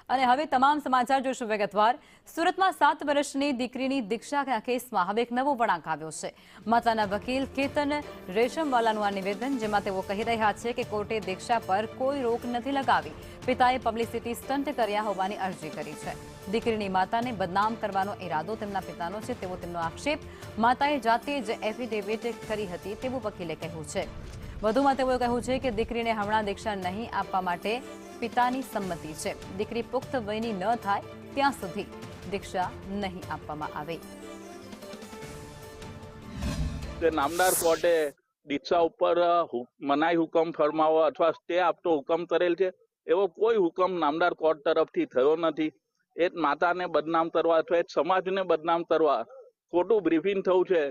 અને હવે તમામ સમાચાર જોશું વિગતવાર। સુરતમાં 7 વર્ષની દીકરીની દીક્ષાના કેસમાં હવે એક નવો વળાંક આવ્યો છે। માતાના વકીલ કેતન રેશમવાલાનું આ નિવેદન, જેમાં તેઓ કહી રહ્યા છે કે કોર્ટે દીક્ષા પર કોઈ રોક નથી લગાવી। પિતાએ પબ્લિસિટી સ્ટન્ટ કર્યા હોવાની અરજી કરી છે। દીકરીની માતાને બદનામ કરવાનો ઇરાદો તેમના પિતાનો છે તેવો તેમનો આક્ષેપ। માતાએ જાતે જ એફિડેવિટ કરી હતી તેવું વકીલે કહ્યું છે। વધુમાં તેઓએ કહ્યું છે કે દીકરીને હમણાં દીક્ષા નહીં આપવા માટે પિતાની સંમતિ છે। દીકરી પુખ્ત વયની ન થાય ત્યાં સુધી દીક્ષા નહીં આપવામાં આવે। નામદાર કોર્ટે દીક્ષા ઉપર મનાઈ હુકમ ફરમાવો અથવા સ્ટે આપતો હુકમ કરેલ છે। એવો કોઈ હુકમ નામદાર કોર્ટ તરફથી થયો નથી। એ માતાને બદનામ કરવા અથવા સમાજને બદનામ કરવા ખોટું બ્રીફિંગ થયું છે,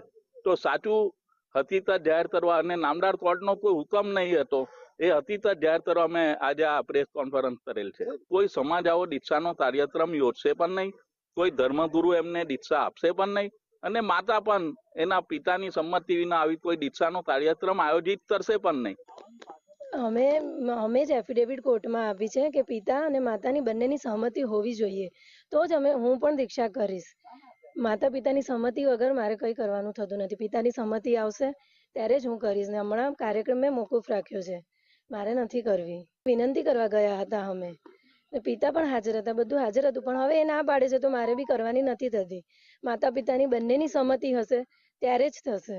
તો સાચું હકીકત જાહેર કરવા અને નામદાર કોર્ટનો કોઈ હુકમ નહીં હતો એ હકીકત જાહેર કરવા અમે આજે આ પ્રેસ કોન્ફરન્સ કરેલ છે। કોઈ સમાજ આવો દીક્ષાનો કાર્યક્રમ યોજશે પણ નહીં, કોઈ ધર્મગુરુ એમને દીક્ષા આપશે પણ નહીં અને માતા પણ એના પિતાની સંમતિ વિના આવી કોઈ દીક્ષાનો કાર્યક્રમ આયોજિત કરશે પણ નહીં। અમે જ એફિડેવિટ કોર્ટમાં આપી છે કે પિતા અને માતાની બંનેની સહમતિ હોવી જોઈએ, તો જ હું પણ દીક્ષા કરીશ। માતા પિતાની સહમતિ વગર મારે કંઈ કરવાનું થતું નથી। પિતાની સહમતિ આવશે ત્યારે જ હું કરીશ ને હમણાં કાર્યક્રમ મેં મોકૂફ રાખ્યો છે, મારે નથી કરવી। વિનંતી કરવા ગયા હતા અમે, પિતા પણ હાજર હતા, બધું હાજર હતું, પણ હવે એ ના પાડે છે તો મારે બી કરવાની નથી થતી। માતા પિતાની બંનેની સહમતિ હશે ત્યારે જ થશે।